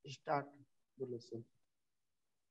Start. बोलो sir.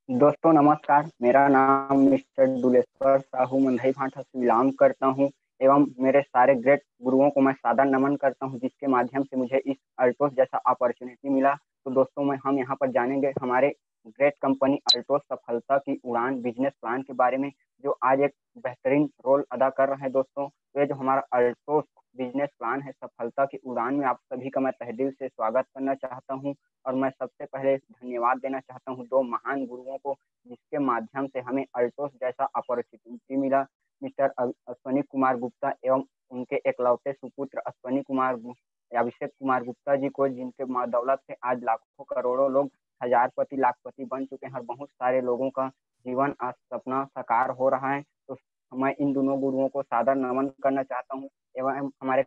दोस्तों नमस्कार। मेरा नाम मिस्टर दुलेश्वर साहू मंधई भाटा से बिलोंग करता हूँ एवं मेरे सारे ग्रेट गुरुओं को मैं सादर नमन करता हूँ जिसके माध्यम से मुझे इस अल्टोस जैसा अपॉर्चुनिटी मिला। तो दोस्तों हम यहाँ पर जानेंगे हमारे ग्रेट कंपनी अल्टोस सफलता की उड़ान बिजनेस प्लान के बारे में, जो आज एक बेहतरीन रोल अदा कर रहे हैं। दोस्तों तो ये जो हमारा अल्टोस बिजनेस प्लान है सफलता की उड़ान में, आप सभी का मैं तहे दिल से स्वागत करना चाहता हूँ। और मैं सबसे पहले धन्यवाद देना चाहता हूँ दो महान गुरुओं को जिसके माध्यम से हमें अल्टोस जैसा अपॉर्चुनिटी मिला। मिस्टर अश्वनी कुमार गुप्ता एवं उनके एकलौते सुपुत्र अभिषेक कुमार गुप्ता जी को, जिनके दौलत से आज लाखों करोड़ों लोग हजारपति लाखपति बन चुके हैं और बहुत सारे लोगों का जीवन आज सपना साकार हो रहा है। तो मैं इन दोनों गुरुओं को सादर नमन करना चाहता हूँ एवं हमारे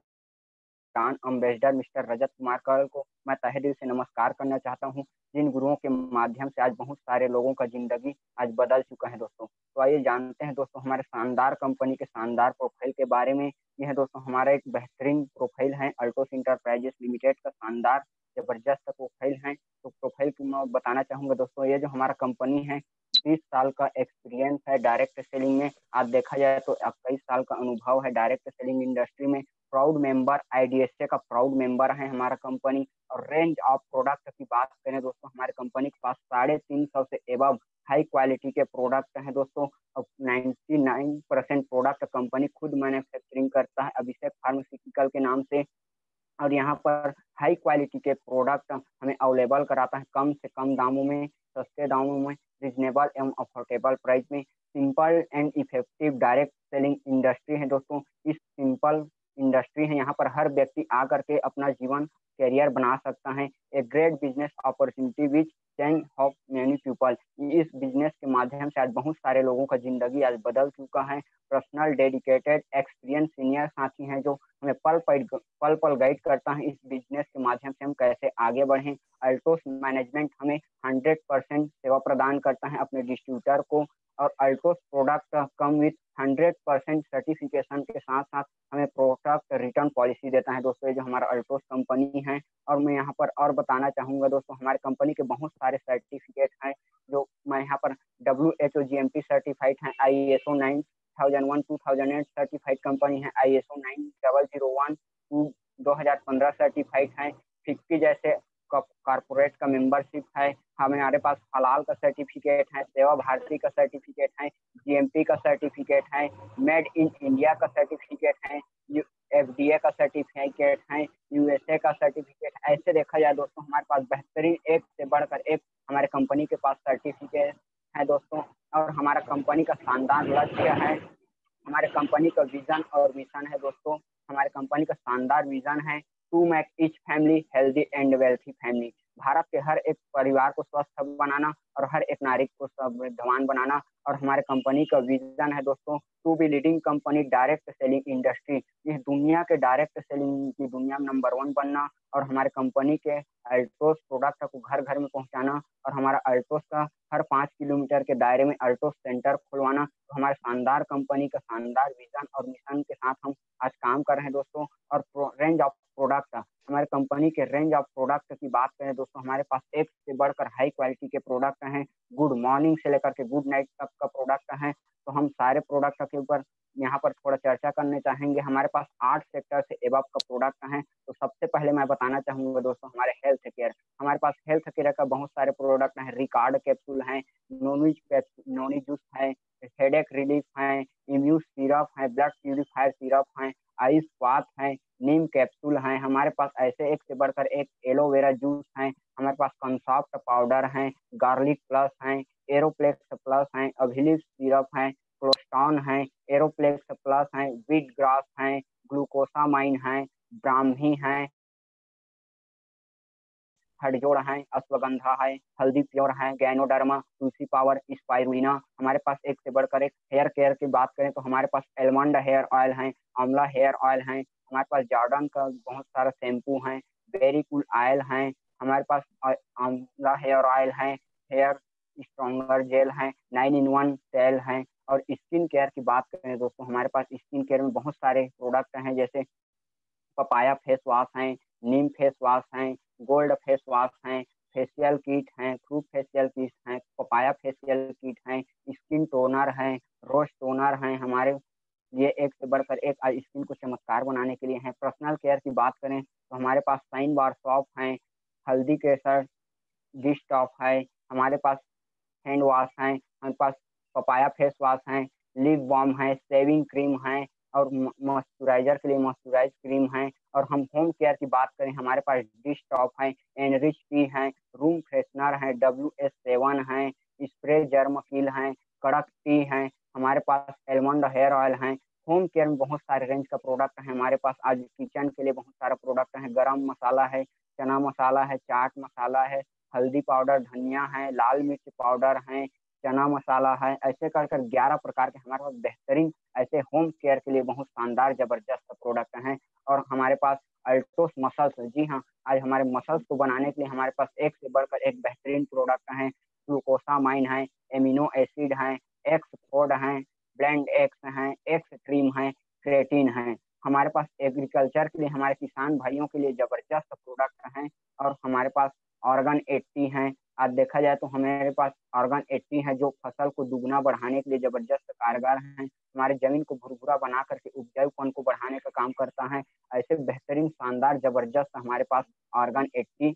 brand ambassador mister Rajat Kumar कल को मैं तहे दिल से नमस्कार करना चाहता हूँ, जिन गुरुओं के माध्यम से आज बहुत सारे लोगों का जिंदगी आज बदल चुका है। दोस्तों तो आइए जानते हैं दोस्तों हमारे शानदार कंपनी के शानदार प्रोफाइल के बारे में। यह दोस्तों हमारा एक बेहतरीन प्रोफाइल है, अल्टोस इंटरप्राइजेस लिमिटेड का शानदार जबरदस्त प्रोफाइल है। तो प्रोफाइल की मैं बताना चाहूंगा दोस्तों, ये जो हमारा कंपनी है 30 साल का एक्सपीरियंस है डायरेक्ट सेलिंग में। आज देखा जाए तो 21 साल का अनुभव है डायरेक्ट सेलिंग इंडस्ट्री में। प्राउड मेंबर आईडीएसए का प्राउड मेंबर है हमारा कंपनी। और रेंज ऑफ प्रोडक्ट की बात करें दोस्तों, हमारे कंपनी के पास 350 से एबव हाई क्वालिटी के प्रोडक्ट हैं दोस्तों। और 99% प्रोडक्ट कंपनी खुद मैन्युफैक्चरिंग करता है अभिषेक फार्मास्यूटिकल के नाम से। और यहाँ पर हाई क्वालिटी के प्रोडक्ट हमें अवेलेबल कराता है कम से कम दामों में, सस्ते दामों में, रिजनेबल एवं अफोर्डेबल प्राइस में। Simple and effective direct selling industry है दोस्तों। इस सिंपल इंडस्ट्री है, यहाँ पर हर व्यक्ति आकर के अपना जीवन कैरियर बना सकता है। A great business opportunity which change of many people. इस बिजनेस के माध्यम से आज बहुत सारे लोगों का जिंदगी आज बदल चुका है। पर्सनल डेडिकेटेड एक्सपीरियंस सीनियर साथी हैं जो हमें पल पल गाइड करता है इस बिजनेस के माध्यम से हम कैसे आगे बढ़ें। अल्टोस मैनेजमेंट हमें 100% सेवा प्रदान करता है अपने डिस्ट्रीब्यूटर को। और Altos product come with 100% certification के साथ साथ हमें प्रोडक्ट रिटर्न पॉलिसी देता है दोस्तों, ये जो हमारा अल्टोस कंपनी है। और मैं यहाँ पर और बताना चाहूँगा दोस्तों, हमारे कंपनी के बहुत सारे सर्टिफिकेट हैं जो मैं यहाँ पर WHO GMP सर्टिफाइड हैं, ISO 9001 2008 सर्टिफाइड कंपनी है, ISO 9001 2015 सर्टिफाइड है। फिक्की जैसे कॉर्पोरेट का मेंबरशिप है। हमारे पास हलाल का सर्टिफिकेट है, सेवा भारती का सर्टिफिकेट है, GMP का सर्टिफिकेट है, मेड इन इंडिया का सर्टिफिकेट है, FDA का सर्टिफिकेट है, USA का सर्टिफिकेट। ऐसे देखा जाए दोस्तों हमारे पास बेहतरीन एक से बढ़कर एक हमारे कंपनी के पास सर्टिफिकेट है दोस्तों। और हमारा कंपनी का शानदार लक्ष्य है, हमारे कंपनी का विजन और मिशन है दोस्तों। हमारे कंपनी का शानदार विजन है to make each family healthy and wealthy family. Bharat के हर एक परिवार को स्वस्थ बनाना और हर एक नागरिक को समृद्धवान बनाना। और हमारे कंपनी का विजन है दोस्तों to be leading company direct selling industry. इस दुनिया के डायरेक्ट सेलिंग की दुनिया में नंबर 1 बनना और हमारे कंपनी के अल्टोस प्रोडक्ट को घर घर में पहुंचाना। और हमारा अल्टोस का हर 5 किलोमीटर के दायरे में अल्टोस सेंटर खुलवाना। तो हमारे शानदार कंपनी का शानदार विजन और मिशन के साथ हम आज काम कर रहे हैं दोस्तों। और रेंज ऑफ प्रोडक्ट, हमारे कंपनी के रेंज ऑफ प्रोडक्ट की बात करें दोस्तों, हमारे पास एक से बढ़कर हाई क्वालिटी के प्रोडक्ट हैं। गुड मॉर्निंग से लेकर के गुड नाइट तक का प्रोडक्ट है। तो हम सारे प्रोडक्ट के ऊपर यहाँ पर थोड़ा चर्चा करने चाहेंगे। हमारे पास 8 सेक्टर से एबव का प्रोडक्ट है। तो सबसे पहले मैं बताना चाहूंगा दोस्तों हमारे हेल्थ केयर, हमारे पास हेल्थ केयर का बहुत सारे प्रोडक्ट हैं। रिकार्ड कैप्सूल हैं, नोनी जूस है, हेडेक रिलीफ है, इम्यून सिरप है, ब्लड प्यूरिफायर सिरप है, आइस बाथ है, नीम कैप्सूल है। हमारे पास ऐसे एक से बढ़कर एक एलोवेरा जूस है। हमारे पास कंसॉफ्ट पाउडर है, गार्लिक प्लस है, एरोप्लेक्स प्लस है, अभिलिप सिरप है, क्लोस्टॉन है, एरोप्लेक्स प्लस है, वीट ग्रास है, ग्लूकोसामाइन है, ब्राह्मी है, हडजोड़ है, अश्वगंधा है, हल्दी प्योर है, गैनोडर्मा, तुलसी पावर, स्पाइरुलिना। हमारे पास एक से बढ़कर एक। हेयर केयर की बात करें तो हमारे पास एलमंड हेयर ऑयल है, आंवला हेयर ऑयल है, हमारे पास जॉर्डन का बहुत सारा शैम्पू है, वेरी कूल ऑयल है, हमारे पास आंवला हेयर ऑयल है, हेयर स्ट्रॉन्गर जेल है, 9 in 1 तेल है। और स्किन केयर की बात करें दोस्तों, हमारे पास स्किन केयर में बहुत सारे प्रोडक्ट हैं, जैसे पपाया फेस वॉश है, नीम फेस वॉश है, गोल्ड फेस वॉश है, फेशियल किट हैं, फ्रूट फेशियल किट हैं, पपाया फेशियल किट हैं, स्किन टोनर हैं, रोज टोनर हैं हमारे। ये एक से बढ़कर एक स्किन को चमत्कार बनाने के लिए हैं। पर्सनल केयर की बात करें तो हमारे पास साइन बार सॉप हैं, हल्दी केसर डिश टॉप है, हमारे पास हैंड वॉश है, हमारे पास पपाया फेस वॉश है, लिप बाम है, शेविंग क्रीम है, और मॉइस्चराइजर के लिए मॉइस्चराइज क्रीम है। और हम होम केयर की बात करें, हमारे पास डिश टॉप है, एनरिच टी है, रूम फ्रेशनर है, WS7 है, स्प्रे जर्म किल है, कड़क टी है, हमारे पास एलमंड हेयर ऑयल है। होम केयर में बहुत सारे रेंज का प्रोडक्ट है हमारे पास। आज किचन के लिए बहुत सारा प्रोडक्ट है, गरम मसाला है, चना मसाला है, चाट मसाला है, हल्दी पाउडर, धनिया है, लाल मिर्च पाउडर है, चना मसाला है। ऐसे कर कर 11 प्रकार के हमारे पास बेहतरीन ऐसे होम केयर के लिए बहुत शानदार जबरदस्त प्रोडक्ट हैं। और हमारे पास अल्ट्रोस मसल्स, जी हाँ, आज हमारे मसल्स को बनाने के लिए हमारे पास एक से बढ़कर एक बेहतरीन प्रोडक्ट हैं। ग्लूकोसामाइन है, एमिनो एसिड है, एक्स फोर्ड है, ब्लेंड एक्स हैं, एक्स ट्रीम है, क्रेटिन है। हमारे पास एग्रीकल्चर के लिए हमारे किसान भाइयों के लिए जबरदस्त प्रोडक्ट हैं। और हमारे पास ऑर्गन 80 है। आज देखा जाए तो हमारे पास ऑर्गन 80 है जो फसल को दुगना बढ़ाने के लिए जबरदस्त कारगर है। हमारे जमीन को भुरभुरा बना करके उपजाऊपन को बढ़ाने का काम करता है। ऐसे बेहतरीन शानदार जबरदस्त हमारे पास ऑर्गन 80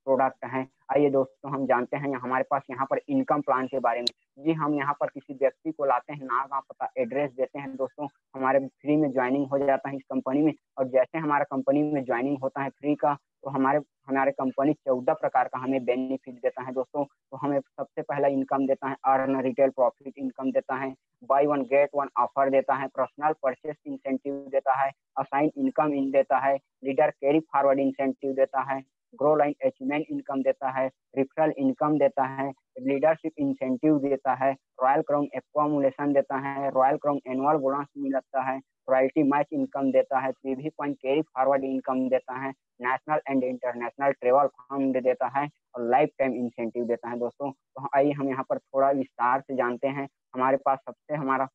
प्रोडक्ट हैं। आइए दोस्तों हम जानते हैं हमारे पास यहाँ पर इनकम प्लान के बारे में। जी, हम यहाँ पर किसी व्यक्ति को लाते हैं, नाम गाँव पता एड्रेस देते हैं दोस्तों, हमारे फ्री में ज्वाइनिंग हो जाता है इस कंपनी में। और जैसे हमारा कंपनी में ज्वाइनिंग होता है फ्री का, तो हमारे हमारे कंपनी 14 प्रकार का हमें बेनिफिट देता है दोस्तों। तो हमें सबसे पहला इनकम देता है अर्न रिटेल प्रॉफिट इनकम देता है, by one get one offer देता है, पर्सनल परचेस इंसेंटिव देता है, असाइन इनकम इन देता है, लीडर कैरी फॉरवर्ड इंसेंटिव देता है, ग्रो लाइन अचीवमेंट इनकम देता है, रिफरल इनकम देता है, लीडरशिप इंसेंटिव देता है, रॉयल क्राउन एक्वामुलेशन देता है, रॉयल क्राउन एनुअल बोनस मिलता है, रॉयल्टी मैच इनकम देता है, 3 पॉइंट कैरी फॉरवर्ड इनकम देता है, national and international travel fund देता है, और लाइफ टाइम इंसेंटिव देता है दोस्तों। तो आइए हम यहाँ पर थोड़ा विस्तार से जानते हैं। हमारे पास सबसे हमारा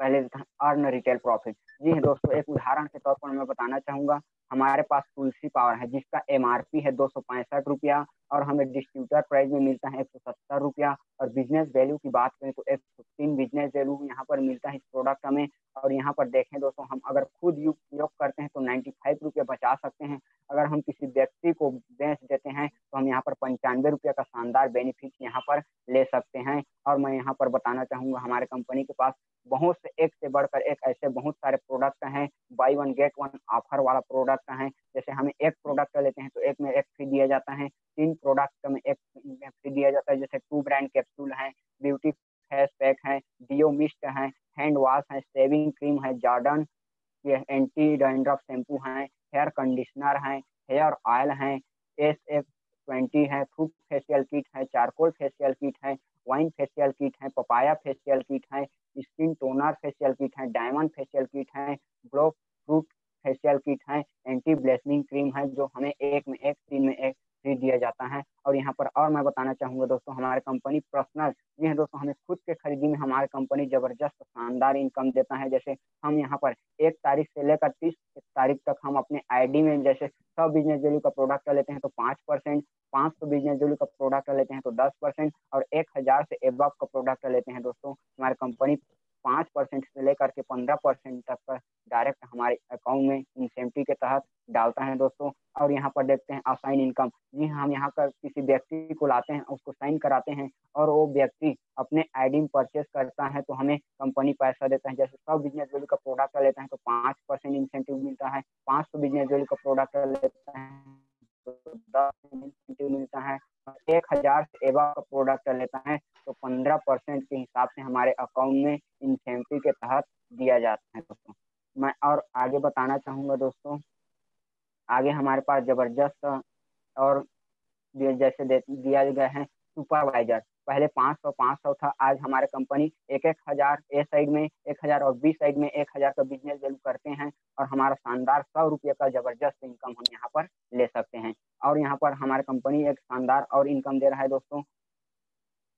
पहले अर्न रिटेल प्रॉफिट। जी हाँ दोस्तों, एक उदाहरण के तौर पर मैं बताना चाहूंगा। हमारे पास तुलसी पावर है जिसका MRP है 265 रुपया, और हमें डिस्ट्रीब्यूटर प्राइस में मिलता है 170 रुपया। और बिजनेस वैल्यू की बात करें तो 115 बिजनेस वैल्यू यहाँ पर मिलता है इस प्रोडक्ट हमें। और यहाँ पर देखें दोस्तों, हम अगर खुद उपयोग करते हैं तो 95 रुपया बचा सकते हैं। अगर हम किसी व्यक्ति को बेच देते हैं तो हम यहाँ पर 95 रुपया का शानदार बेनिफिट यहाँ पर ले सकते हैं। और मैं यहाँ पर बताना चाहूंगा हमारे कंपनी के पास बहुत से एक से बढ़कर एक ऐसे बहुत सारे प्रोडक्ट हैं। By one get one offer वाला प्रोडक्ट है। जैसे हमें एक प्रोडक्ट लेते हैं तो एक में एक फ्री दिया जाता है, 3 प्रोडक्ट में एक फ्री दिया जाता है। जैसे 2 ब्रांड कैप्सूल है, ब्यूटी फेस पैक है, डियो मिस्ट है, हैंड वॉश है, शेविंग क्रीम है, जॉर्डन ये एंटी डैंड्रफ शैम्पू हैं, हेयर कंडीशनर हैं, हेयर ऑयल हैं, SF20 है, फ्रूट फेशियल किट है, चारकोल फेशियल किट है, वाइन फेशियल किट है, पपाया फेशियल किट है, स्किन टोनर फेशियल किट है, डायमंड फेशियल किट है, ग्लो फ्रूट फेशियल किट है, एंटी ब्लेसनिंग क्रीम है, जो हमें एक में एक 3 में एक फ्री दिया जाता है। और यहाँ पर और मैं बताना चाहूंगा दोस्तों, हमारे कंपनी पर्सनल, जी हाँ दोस्तों, हमें खुद के खरीदी में हमारे कंपनी जबरदस्त शानदार इनकम देता है। जैसे हम यहाँ पर 1 तारीख से लेकर 30 तारीख तक हम अपने ID में जैसे 100 बिजनेस वैल्यू का प्रोडक्ट लेते हैं तो 5%, 500 बिजनेस वैल्यू का प्रोडक्ट लेते हैं तो 10%, और 1000 से एबव का प्रोडक्ट लेते हैं दोस्तों, हमारी कंपनी 5% से लेकर के 15% तक का डायरेक्ट हमारे अकाउंट में इंसेंटिव के तहत डालता है दोस्तों। और यहाँ पर देखते हैं असाइन इनकम। जी हाँ, हम यहाँ पर किसी व्यक्ति को लाते हैं, उसको साइन कराते हैं, और वो व्यक्ति अपने ID में परचेस करता है तो हमें कंपनी पैसा देता है। जैसे 100 बिजनेस वैल्यू का प्रोडक्ट लेता है तो 5% इंसेंटिव मिलता है, 500 बिजनेस वैल्यू का प्रोडक्ट लेता है तो 10 इंसेंटिव मिलता है, और 1000 से एबव का प्रोडक्ट लेता है तो 15% के हिसाब से हमारे अकाउंट में इंसेंटिव के तहत दिया जाता है दोस्तों। मैं और आगे बताना चाहूंगा दोस्तों, आगे हमारे पास जबरदस्त और जैसे दिया गया है सुपरवाइजर। पहले 500 500 था, आज हमारे कंपनी 1,000 ए साइड में 1,000 और बी साइड में 1,000 का बिजनेस वैल्यू करते हैं, और हमारा शानदार 100 रुपये का जबरदस्त इनकम हम यहाँ पर ले सकते हैं। और यहाँ पर हमारी कंपनी एक शानदार और इनकम दे रहा है दोस्तों,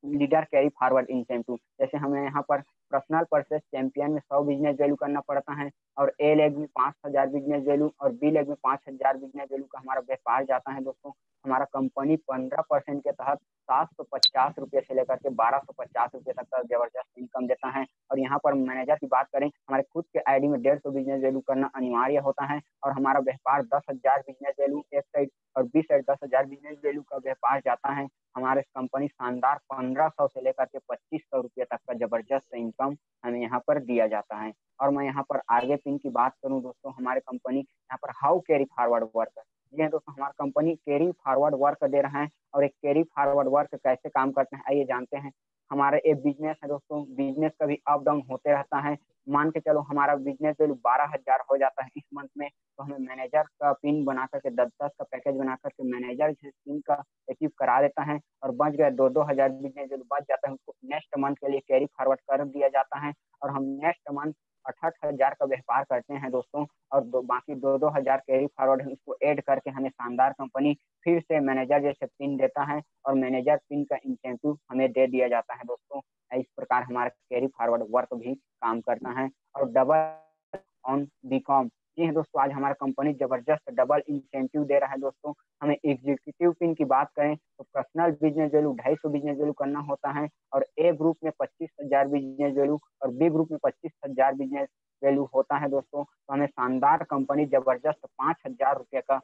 लीडर कैरी फॉरवर्ड इंसेंटिव। जैसे हमें यहाँ पर पर्सनल परचेस चैंपियन में 100 बिजनेस वैल्यू करना पड़ता है, और A लेग में 5,000 बिजनेस वैल्यू और B लेग में 5,000 बिजनेस वैल्यू का हमारा व्यापार जाता है दोस्तों। हमारा कंपनी 15% के तहत 750 रुपये से लेकर के 1250 रुपये तक का जबरदस्त इनकम देता है। और यहाँ पर मैनेजर की बात करें, हमारे खुद के आईडी में 150 बिजनेस वैल्यू करना अनिवार्य होता है और हमारा व्यापार 10,000 बिजनेस वैल्यू एक साइड और 20 साइड 10,000 बिजनेस वैल्यू का व्यापार जाता है। हमारे कंपनी शानदार 1500 से लेकर के 2500 रुपये तक का जबरदस्त इनकम हमें यहाँ पर दिया जाता है। और मैं यहाँ पर आगे पिन की बात करूँ दोस्तों, हमारे कंपनी यहाँ पर हाउ कैरी फॉरवर्ड वर्क, जी हाँ दोस्तों, हमारा कंपनी कैरी फॉरवर्ड वर्क दे रहा है। और एक कैरी फॉरवर्ड वर्क कैसे काम करते हैं आइए जानते हैं। हमारा एक बिजनेस है दोस्तों, बिजनेस कभी अप डाउन होते रहता है। मान के चलो हमारा बिजनेस वैल्यू 12,000 हो जाता है इस मंथ में, तो हमें मैनेजर का पिन बना करके 10-10 का पैकेज बना करके मैनेजर पिन का अचीव करा देता है और बच गया 2-2 हज़ार बिजनेस वैल्यू बच जाता है, उसको नेक्स्ट मंथ के लिए कैरी फॉरवर्ड कर दिया जाता है और हम नेक्स्ट मंथ 68,000 का व्यापार करते हैं दोस्तों। और बाकी 2-2 हज़ार कैरी फॉरवर्ड है उसको ऐड करके हमें शानदार कंपनी फिर से मैनेजर जैसे पिन देता है और मैनेजर पिन का इंसेंटिव हमें दे दिया जाता है दोस्तों। इस प्रकार हमारा कैरी फॉरवर्ड वर्क भी काम करता है। और डबल ऑन बीकॉम, जी हाँ दोस्तों, आज हमारा कंपनी जबरदस्त डबल इंसेंटिव दे रहा है दोस्तों। हमें एग्जीक्यूटिव पिन की बात करें तो personal business value 250 business value करना होता है और ए ग्रुप में 25,000 बिजनेस वैल्यू और बी ग्रुप में 25,000 बिजनेस वैल्यू होता है दोस्तों। तो हमें शानदार कंपनी जबरदस्त 5,000 रुपये का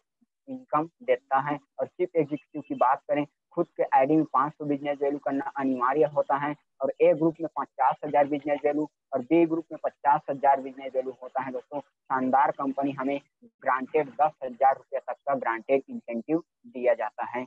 इनकम देता है। और चीफ एग्जीक्यूटिव की बात करें, खुद के आईडी में 500 बिजनेस वैल्यू करना अनिवार्य होता है और ए ग्रुप में 50,000 बिजनेस वैल्यू और बी ग्रुप में 50,000 बिजनेस वैल्यू होता है दोस्तों। शानदार कंपनी हमें ग्रांटेड 10,000 रुपये तक का ग्रांटेड इंसेंटिव दिया जाता है।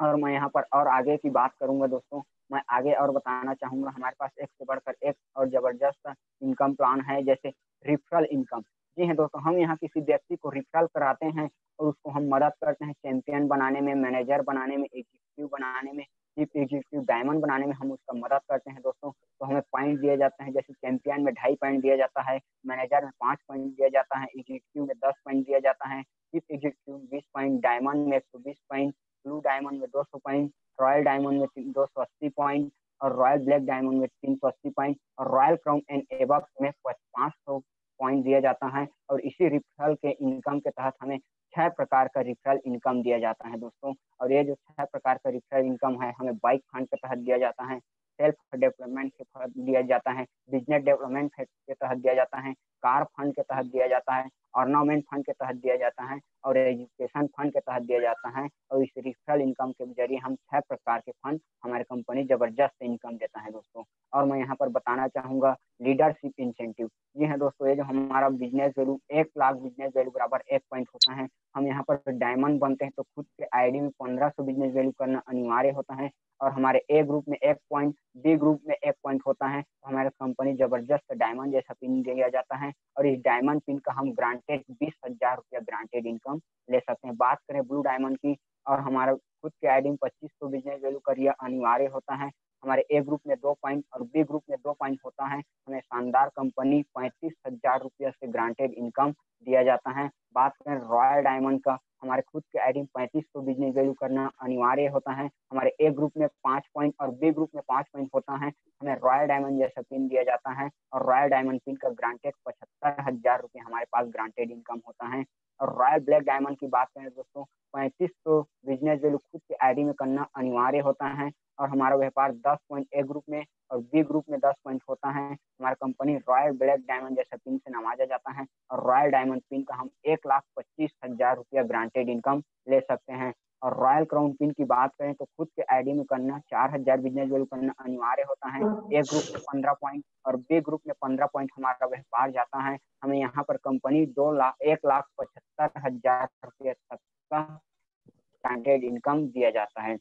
और मैं यहाँ पर और आगे की बात करूंगा दोस्तों, मैं आगे और बताना चाहूंगा, हमारे पास एक से बढ़कर एक और जबरदस्त इनकम प्लान है जैसे रिफरल इनकम। जी हाँ दोस्तों, हम यहाँ किसी व्यक्ति को रिफरल कराते हैं और उसको हम मदद करते हैं चैंपियन बनाने में, मैनेजर बनाने में, एग्जीक्यूटिव बनाने में, चीफ एग्जीक्यूटिव डायमंड बनाने में हम उसका मदद करते हैं दोस्तों। तो हमें पॉइंट दिए जाते हैं, जैसे चैंपियन में 2.5 पॉइंट दिया जाता है, मैनेजर में 5 पॉइंट दिया जाता है, एग्जीक्यूटिव में 10 पॉइंट दिया जाता है, चीफ एग्जीक्यूटिव 20 पॉइंट, डायमंड में 120 पॉइंट, ब्लू डायमंड में 200 पॉइंट, रॉयल डायमंड में 280 पॉइंट और रॉयल ब्लैक डायमंड में 380 पॉइंट और रॉयल क्राउन एंड एबव में 500 पॉइंट दिया जाता है। और इसी रिफरल के इनकम के तहत हमें 6 प्रकार का रिफरल इनकम दिया जाता है दोस्तों। और ये जो 6 प्रकार का रिफरल इनकम है हमें बाइक फंड के तहत दिया जाता है, सेल्फ डेवलपमेंट के तहत दिया जाता है, बिजनेस डेवलपमेंट के तहत दिया जाता है, कार फंड के तहत दिया जाता है, ऑर्नामेंट फंड के तहत दिया जाता है और एजुकेशन फंड के तहत दिया जाता है। और इस रिफरल इनकम के जरिए हम 6 प्रकार के फंड हमारे कंपनी जबरदस्त इनकम देता है दोस्तों। और मैं यहाँ पर बताना चाहूंगा लीडरशिप इंसेंटिव। जी हाँ दोस्तों, ये जो हमारा business value 1 lakh business value बराबर 1 पॉइंट होता है, हम यहाँ पर डायमंड बनते हैं तो खुद के आईडी में 1500 बिजनेस वैल्यू करना अनिवार्य होता है और हमारे ए ग्रुप में 1 पॉइंट, बी ग्रुप में 1 पॉइंट होता है, तो हमारे कंपनी जबरदस्त डायमंड जैसा पिन दिया जाता है और इस डायमंड पिन का हम ग्रांटेड 20,000 रुपया ग्रांटेड इनकम ले सकते हैं। बात करें ब्लू डायमंड की, और हमारा खुद के आईडी में 2500 बिजनेस वैल्यू करियर अनिवार्य होता है, हमारे ए ग्रुप में 2 पॉइंट और बी ग्रुप में 2 पॉइंट होता है, हमें शानदार कंपनी 35,000 रुपया से ग्रांटेड इनकम दिया जाता है। बात करें रॉयल डायमंड का, हमारे खुद के आईडी में 3500 बिजनेस वैल्यू करना अनिवार्य होता है, हमारे ए ग्रुप में 5 पॉइंट और बी ग्रुप में 5 पॉइंट होता है, हमें रॉयल डायमंड जैसा पिन दिया जाता है और रॉयल डायमंड पिन का ग्रांटेड 75,000 रुपये हमारे पास ग्रांटेड इनकम होता है। और रॉयल ब्लैक डायमंड की बात करें दोस्तों, 3500 बिजनेस वैल्यू खुद के आईडी में करना अनिवार्य होता है और हमारा व्यापार 10 पॉइंट ए ग्रुप में और बी ग्रुप में 10 पॉइंट होता है, हमारा कंपनी रॉयल ब्लैक डायमंड जैसा पिन से नवाजा जाता है और रॉयल डायमंड पिन का हम 1,25,000 रुपया ग्रांटेड इनकम ले सकते हैं। और रॉयल क्राउन पिन की बात करें तो खुद के आईडी में करना 4,000 बिजनेस वैल्यू करना अनिवार्य होता है, ए ग्रुप में 15 पॉइंट और बी ग्रुप में 15 पॉइंट हमारा व्यापार जाता है, हमें यहाँ पर कंपनी 1,75,000 रुपये तक का ग्रांटेड इनकम दिया जाता है।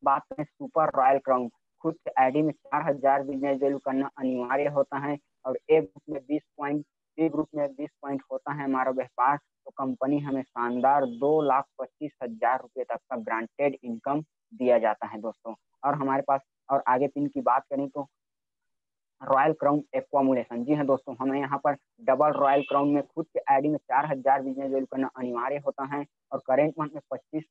बात करें सुपर रॉयल क्राउन, खुद के आईडी में 4,000 बिजनेस वैल्यू करना अनिवार्य होता है और ए ग्रुप में 20 पॉइंट, बी ग्रुप में 20 पॉइंट होता है हमारा व्यापार, तो कंपनी हमें शानदार 2,25,000 रुपये तक का ग्रांटेड इनकम दिया जाता है दोस्तों। और हमारे पास और आगे पिन की बात करें तो रॉयल क्राउन एक्वामुलेशन, जी हाँ दोस्तों, हमें यहाँ पर डबल रॉयल क्राउन में खुद के आईडी में 4,000 बिजनेस वैल्यू करना अनिवार्य होता है और करेंट मंथ में 25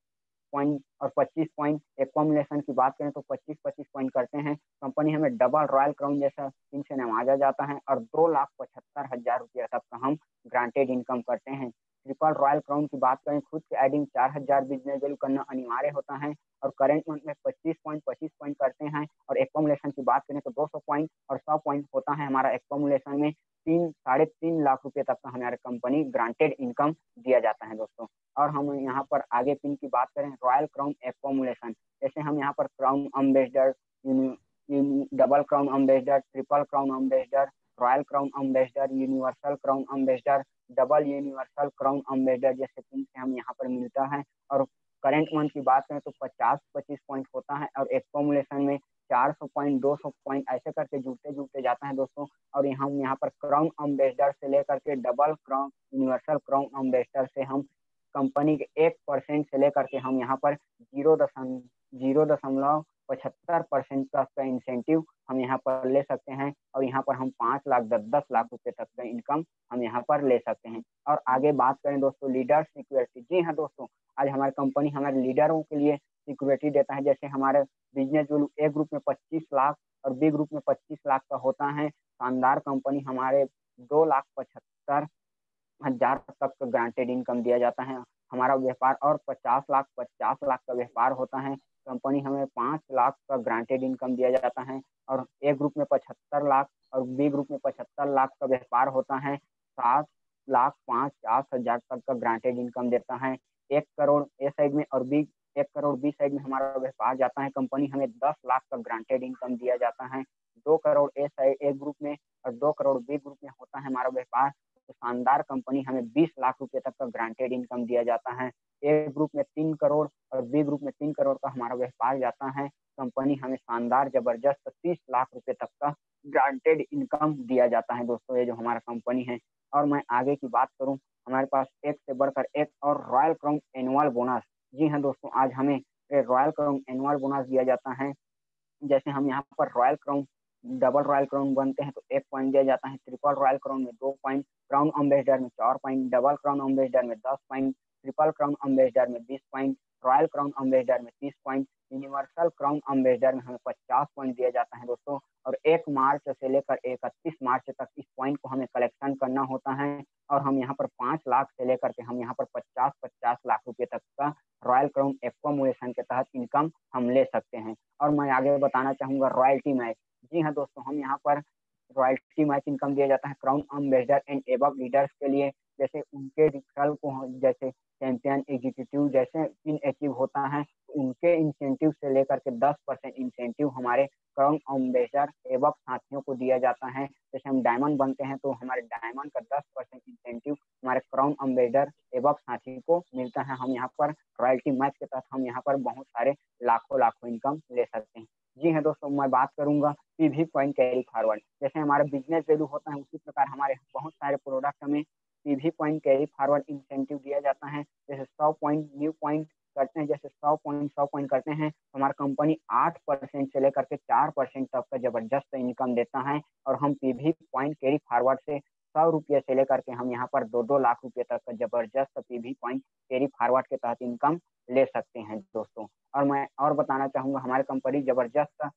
पॉइंट और 25 पॉइंट, एक्वामुलेशन की बात करें तो 25-25 पॉइंट करते हैं, कंपनी हमें डबल रॉयल क्राउन जैसा पिन से नवाजा जाता है और 2,75,000 रुपया तक का हम ग्रांटेड इनकम करते हैं। ट्रिपल रॉयल क्राउन की बात करें, खुद के एडिंग 4000 बिजनेस वैल्यू करना अनिवार्य होता है और करंट मंथ में 25 पॉइंट करते हैं। और एक्यूमुलेशन की बात करें तो 200 पॉइंट और 100 पॉइंट होता है हमारा एक्यूमुलेशन में। 3-3.5 लाख रुपए तक का हमारे कंपनी ग्रांटेड इनकम दिया जाता है दोस्तों। और हम यहाँ पर आगे पिन की बात करें, रॉयल क्राउन एक्यूमुलेशन, जैसे हम यहाँ पर crown ambassador, double crown ambassador, triple crown ambassador, royal crown ambassador, universal crown ambassador, double universal crown ambassador जैसे पिन से हम यहाँ पर मिलता है। और करेंट मंथ की बात करें तो 50-25 पॉइंट होता है और एक्यूमुलेशन में 400 पॉइंट 200 पॉइंट ऐसे करके जुड़ते जुड़ते जाता है दोस्तों। और हम यहाँ पर क्राउन अम्बेसडर से लेकर के double crown universal crown ambassador से हम कंपनी के 1% से लेकर के हम यहाँ पर 0.75% तक का इंसेंटिव हम यहाँ पर ले सकते हैं। और यहाँ पर हम 5 लाख 10 लाख रुपए तक का इनकम हम यहाँ पर ले सकते हैं। और आगे बात करें दोस्तों लीडर सिक्योरिटी, जी हाँ दोस्तों, आज हमारी कंपनी हमारे लीडरों के लिए सिक्योरिटी देता है। जैसे हमारे बिजनेस जो ए ग्रुप में 25 लाख और बी ग्रुप में 25 लाख का होता है। शानदार कंपनी हमारे 2,75,000 तक का ग्रांटेड इनकम दिया जाता है हमारा व्यापार। और 50 लाख का व्यापार होता है, कंपनी हमें 5 लाख का ग्रांटेड इनकम दिया जाता है। और ए ग्रुप में 75 लाख और बी ग्रुप में 75 लाख का व्यापार होता है, 7,50,000 तक का ग्रांटेड इनकम देता है। 1 करोड़ ए साइड में और बी 1 करोड़ बी साइड में हमारा व्यापार जाता है, कंपनी हमें 10 लाख का ग्रांटेड इनकम दिया जाता है। 2 करोड़ ए साइड ए ग्रुप में और 2 करोड़ बी ग्रुप में होता है हमारा व्यापार, तो शानदार कंपनी हमें 20 लाख रुपए तक का ग्रांटेड इनकम दिया जाता है। ए ग्रुप में 3 करोड़ और बी ग्रुप में 3 करोड़ का हमारा व्यापार जाता है, कंपनी हमें शानदार जबरदस्त 30 लाख रुपए तक का ग्रांटेड इनकम दिया जाता है दोस्तों, ये जो हमारा कंपनी है। और मैं आगे की बात करूं, हमारे पास एक से बढ़कर एक और रॉयल क्राउन एनुअल बोनस, जी हाँ दोस्तों, आज हमें रॉयल क्राउन एनुअल बोनस दिया जाता है। जैसे हम यहाँ पर royal crown double royal crown बनते हैं तो 1 पॉइंट दिया जाता है, ट्रिपल रॉयल क्राउन में 2 पॉइंट, क्राउन अम्बेसडर में 4 पॉइंट, डबल क्राउन अम्बेसडर में 10 पॉइंट, ट्रिपल क्राउन अम्बेसडर में 20 पॉइंट, रॉयल क्राउन अम्बेसडर में 30 पॉइंट, यूनिवर्सल क्राउन अम्बेसडर में हमें 50 पॉइंट दिया जाता है दोस्तों। और 1 मार्च से लेकर 31 मार्च तक इस पॉइंट को हमें कलेक्शन करना होता है। और हम यहाँ पर 5 लाख से लेकर के हम यहाँ पर 50-50 लाख रुपए तक का रॉयल क्राउन एक्यूमुलेशन के तहत इनकम हम ले सकते हैं। और मैं आगे बताना चाहूंगा रॉयल्टी मैच, जी हाँ दोस्तों, हम यहाँ पर रॉयल्टी मैच इनकम दिया जाता है crown ambassador and above leaders के लिए। जैसे उनके रिफरल को जैसे चैंपियन एग्जीक्यूटिव जैसे इन अचीव होता है, उनके इंसेंटिव से लेकर के 10% इंसेंटिव हमारे क्राउन अम्बेसडर एबव साथियों को दिया जाता है। जैसे हम डायमंड बनते हैं तो हमारे डायमंड का 10% इंसेंटिव हमारे क्राउन अम्बेसडर एबव साथी को मिलता है। हम यहाँ पर रॉयल्टी मैच के तहत हम यहाँ पर बहुत सारे लाखों लाखों इनकम ले सकते हैं। जी हाँ दोस्तों, मैं बात करूंगा पीवी पॉइंट कैरी फॉरवर्ड, जैसे हमारा बिजनेस वैल्यू होता है उसी प्रकार हमारे बहुत सारे प्रोडक्ट में PV point carry forward incentive दिया जाता है। जैसे 100 पॉइंट न्यू पॉइंट करते हैं, जैसे 100 पॉइंट करते हैं तो हमारा कंपनी 8% से लेकर के 4% तक का जबरदस्त इनकम देता है। और हम पीवी पॉइंट कैरी फॉरवर्ड से 100 रुपये से लेकर के हम यहाँ पर 2-2 लाख रुपए तक का जबरदस्त पीवी पॉइंट कैरी फॉरवर्ड के तहत इनकम ले सकते हैं दोस्तों। और मैं और बताना चाहूंगा, हमारी कंपनी जबरदस्त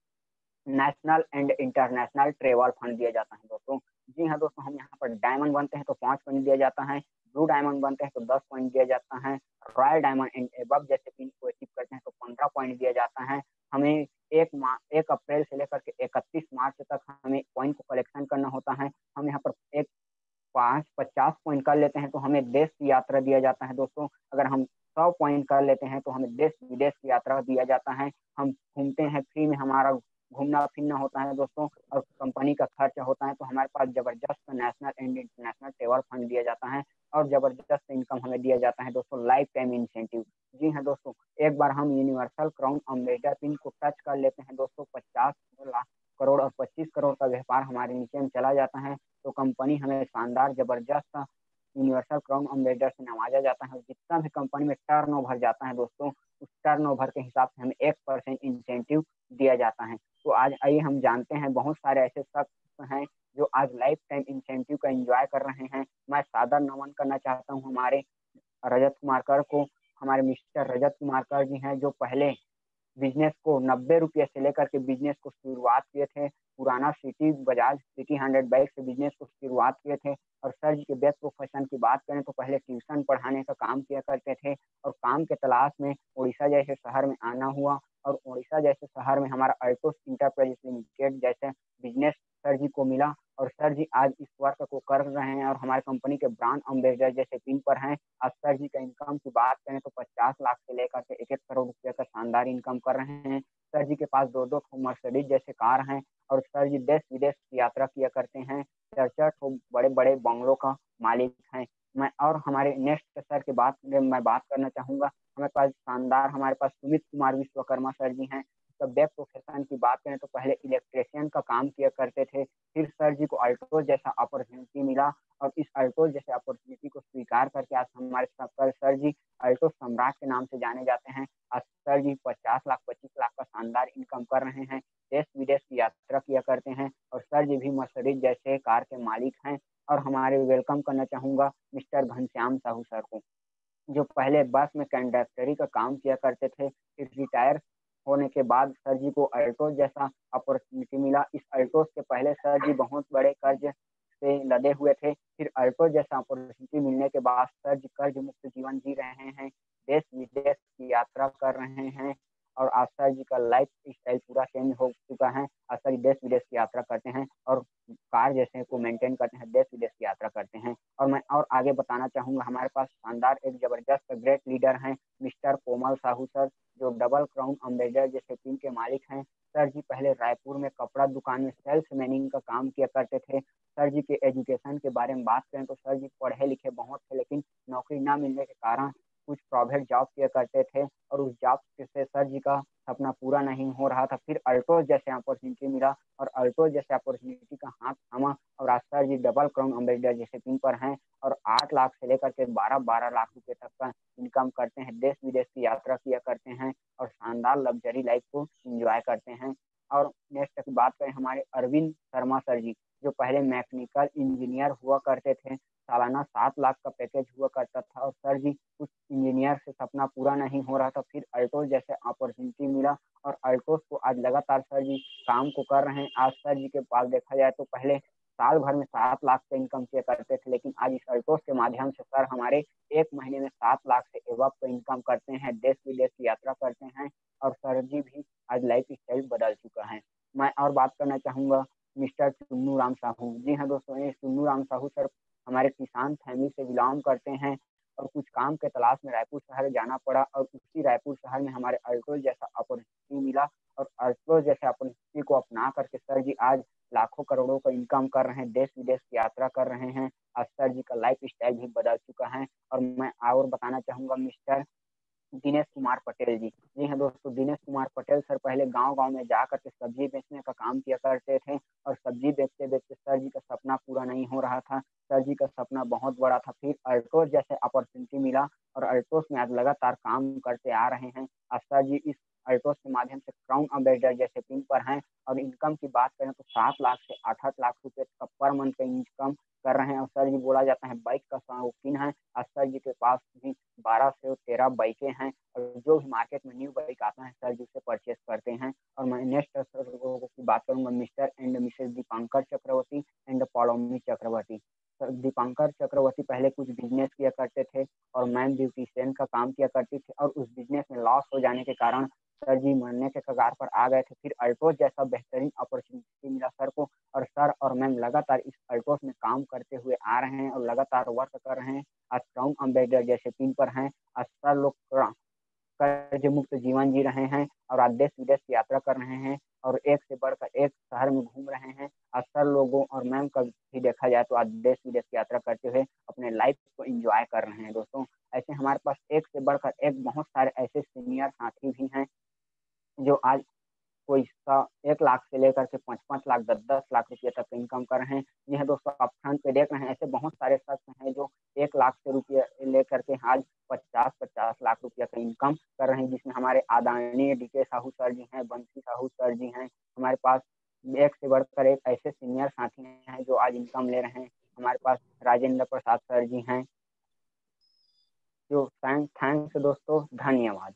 national and international travel fund दिया जाता है दोस्तों। जी हाँ दोस्तों, हम यहाँ पर डायमंड बनते हैं तो 5 पॉइंट दिया जाता है, ब्लू डायमंड बनते हैं तो 10 पॉइंट दिया जाता है, रॉयल डायमंड एंड एबव जैसे पिन को अचीव करते हैं तो 15 पॉइंट दिया जाता है। हमें 1 अप्रैल से लेकर के 31 मार्च तक हमें पॉइंट को कलेक्शन करना होता है। हम यहाँ पर एक 50 पॉइंट कर लेते हैं तो हमें देश की यात्रा दिया जाता है दोस्तों। अगर हम 100 पॉइंट कर लेते हैं तो हमें देश विदेश की यात्रा दिया जाता है। हम घूमते हैं, फ्री में हमारा घूमना फिरना होता है दोस्तों, और कंपनी का खर्च होता है। तो हमारे पास जबरदस्त national and international travel fund दिया जाता है और जबरदस्त इनकम हमें दिया जाता है दोस्तों, लाइफ टाइम इंसेंटिव। जी हाँ दोस्तों, एक बार हम यूनिवर्सल क्राउन अम्बेसडर पिन को टच कर लेते हैं दोस्तों, 50 लाख करोड़ और 25 करोड़ का व्यापार हमारे नीचे में चला जाता है, तो कंपनी हमें शानदार जबरदस्त यूनिवर्सल क्राउन अम्बेसडर से नवाजा जाता है। जितना भी कंपनी में टर्नओवर जाता है दोस्तों, उस टर्नओवर के हिसाब से हमें 1% इंसेंटिव दिया जाता है। तो आज आइए हम जानते हैं, बहुत सारे ऐसे शख्स हैं जो आज लाइफ टाइम इंसेंटिव का एंजॉय कर रहे हैं। मैं सादर नमन करना चाहता हूँ हमारे रजत कुमार कर को। हमारे मिस्टर रजत कुमार कर जी हैं जो पहले बिजनेस को 90 रुपये से लेकर के बिजनेस को शुरुआत किए थे। पुराना सिटी बजाज सिटी 100 बाइक से बिजनेस को शुरुआत किए थे और सर जी के बेस्ट प्रोफेशन की बात करें तो पहले ट्यूशन पढ़ाने का काम किया करते थे और काम के तलाश में उड़ीसा जैसे शहर में आना हुआ और उड़ीसा जैसे शहर में हमारा अल्टोस इंटरप्राइजेस लिमिटेड जैसे बिजनेस सर जी को मिला और सर जी आज इस वर्क को कर रहे हैं और हमारे कंपनी के ब्रांड अम्बेसडर जैसे पिन पर हैं। आज सर जी का इनकम की बात करें तो 50 लाख से लेकर के 1-1 करोड़ रुपए का शानदार इनकम कर रहे हैं। सर जी के पास 2-2 मर्सिडीज जैसे कार हैं और सर जी देश विदेश की यात्रा किया करते हैं। 4-4 बड़े बड़े बंगलों का मालिक हैं। मैं और हमारे नेक्स्ट सर की बात मैं बात करना चाहूंगा। हमारे पास शानदार हमारे पास सुमित कुमार विश्वकर्मा सर जी हैं। तो बैक प्रोफेशन की बात करें तो पहले इलेक्ट्रिशियन का काम किया करते थे, फिर सर जी को अल्टो जैसा अपॉर्चुनिटी मिला और इस अल्टो जैसे अपॉर्चुनिटी को स्वीकार करके आज हमारे सर जी अल्टो सम्राट के नाम से जाने जाते हैं। आज सर जी 50 लाख 25 लाख का शानदार इनकम कर रहे हैं, देश विदेश की यात्रा किया करते हैं और सर जी भी मर्सिडीज जैसे कार के मालिक हैं। और हमारे वेलकम करना चाहूंगा मिस्टर घनश्याम साहू सर को, जो पहले बस में कंडक्टरी का काम किया करते थे, फिर रिटायर होने के बाद सर जी को अल्टो जैसा अपॉर्चुनिटी मिला। इस अल्टो से पहले सर जी बहुत बड़े कर्ज से लदे हुए थे, फिर अल्टो जैसा अपॉर्चुनिटी मिलने के बाद सर जी कर्ज मुक्त जीवन जी रहे हैं, देश विदेश की यात्रा कर रहे हैं और आज सर जी का लाइफ स्टाइल पूरा चेंज हो चुका है। आज सर जी देश विदेश की यात्रा करते हैं और कार जैसे को मेंटेन करते हैं, देश विदेश की यात्रा करते हैं। और मैं और आगे बताना चाहूंगा हमारे पास शानदार एक जबरदस्त ग्रेट लीडर हैं मिस्टर कोमल साहू सर, जो डबल क्राउन अम्बेसडर जैसे टीम के मालिक हैं। सर जी पहले रायपुर में कपड़ा दुकान में सेल्स मैनिंग का काम किया करते थे। सर जी के एजुकेशन के बारे में बात करें तो सर जी पढ़े लिखे बहुत थे, लेकिन नौकरी ना मिलने के कारण कुछ प्राइवेट जॉब किया करते थे और उस जॉब से सर जी का सपना पूरा नहीं हो रहा था। फिर अल्टो जैसे अपॉर्चुनिटी मिला और अल्टो जैसे अपॉर्चुनिटी का हाथ थामा और आज सर जी डबल क्राउन अम्बेसडर जैसे टीम पर हैं और 8 लाख से लेकर के 12-12 लाख रुपए तक का इनकम करते हैं, देश विदेश की यात्रा किया करते हैं और शानदार लग्जरी लाइफ को इंजॉय करते हैं। और नेक्स्ट की बात करें हमारे अरविंद शर्मा सर जी, जो पहले मैकेनिकल इंजीनियर हुआ करते थे, सालाना 7 लाख का पैकेज हुआ करता था और सर जी कुछ इंजीनियर से सपना पूरा नहीं हो रहा था, फिर अल्टो जैसे अपॉर्चुनिटी मिला और अल्टोस को आज लगातार सर जी काम को कर रहे हैं। आज सर जी के पास देखा जाए तो पहले साल भर में 7 लाख का इनकम किया करते थे, लेकिन आज इस अल्टोस के माध्यम से सर हमारे एक महीने में 7 लाख से एवं का इनकम करते हैं, देश विदेश की यात्रा करते हैं और सर जी भी आज लाइफ स्टाइल बदल चुका है। मैं और बात करना चाहूंगा मिस्टर चुन्नू राम साहू। जी हाँ दोस्तों, ये चुन्नू राम साहू सर हमारे किसान फैमिली से बिलोंग करते हैं और कुछ काम के तलाश में रायपुर शहर जाना पड़ा और उसी रायपुर शहर में हमारे अल्टो जैसा अपॉर्चुनिटी मिला और अल्टो जैसे अपॉर्चुनिटी को अपना करके सर जी आज लाखों करोड़ों का इनकम कर रहे हैं, देश विदेश की यात्रा कर रहे हैं। आज सर जी का लाइफ स्टाइल भी बदल चुका है। और मैं और बताना चाहूंगा मिस्टर दिनेश कुमार पटेल जी। जी हाँ दोस्तों, दिनेश कुमार पटेल सर पहले गांव गांव में जा करके सब्जी बेचने का काम किया करते थे और सब्जी बेचते बेचते सर जी का सपना पूरा नहीं हो रहा था। सर जी का सपना बहुत बड़ा था, फिर अल्टोस जैसे अपॉर्चुनिटी मिला और अल्टोस में आज लगातार काम करते आ रहे हैं। आज सर जी इस अल्टोस के माध्यम से क्राउन अम्बेसडर जैसे पिन पर हैं और इनकम की बात करें तो 7 लाख से 8-8 लाख रुपए का पर मंथ का इनकम कर रहे हैं और सर जी बोला जाता है बाइक का शौकीन है। आज सर जी के पास भी 12 से 13 बाइकें हैं और जो भी मार्केट में न्यू बाइक आता है सर जी उसे परचेस करते हैं। और मैं नेक्स्ट सर की बात करूंगा Mr and Mrs Dipankar Chakraborty and Paulomi Chakraborty. Sir Dipankar Chakraborty पहले कुछ बिजनेस किया करते थे और मैम ब्यूटिशियन का काम किया करती थी और उस बिजनेस में लॉस हो जाने के कारण सर जी मरने के कगार पर आ गए थे। फिर अल्टोस जैसा बेहतरीन अपॉर्चुनिटी मिला सर को और सर और मैम लगातार इस अल्टोस में काम करते हुए आ रहे हैं और लगातार वर्क कर रहे हैं। आज क्राउन अम्बेसडर जैसे टीम पर हैं। आज सर लोग कर्ज मुक्त जीवन जी रहे हैं और आज देश विदेश की यात्रा कर रहे हैं और एक से बढ़कर एक शहर में घूम रहे हैं। अक्सर लोगों और मैम का भी देखा जाए तो आज देश विदेश की यात्रा करते हुए अपने लाइफ को एंजॉय कर रहे हैं। दोस्तों, ऐसे हमारे पास एक से बढ़कर एक बहुत सारे ऐसे सीनियर साथी भी हैं जो आज कोई सा 1 लाख से लेकर के 5-5 लाख 10-10 लाख रुपये तक इनकम कर रहे हैं। यह दोस्तों आप फ्रंट पे देख रहे हैं, ऐसे बहुत सारे शख्स हैं जो 1 लाख से रुपये लेकर के आज 50-50 लाख रुपये का इनकम कर रहे हैं, जिसमें हमारे आदरणीय डीके साहू सर जी हैं, बंसी साहू सर जी हैं। हमारे पास एक से बढ़कर एक ऐसे सीनियर साथी हैं जो आज इनकम ले रहे हैं। हमारे पास राजेंद्र प्रसाद सर जी हैं। जो थैंक्स दोस्तों, धन्यवाद।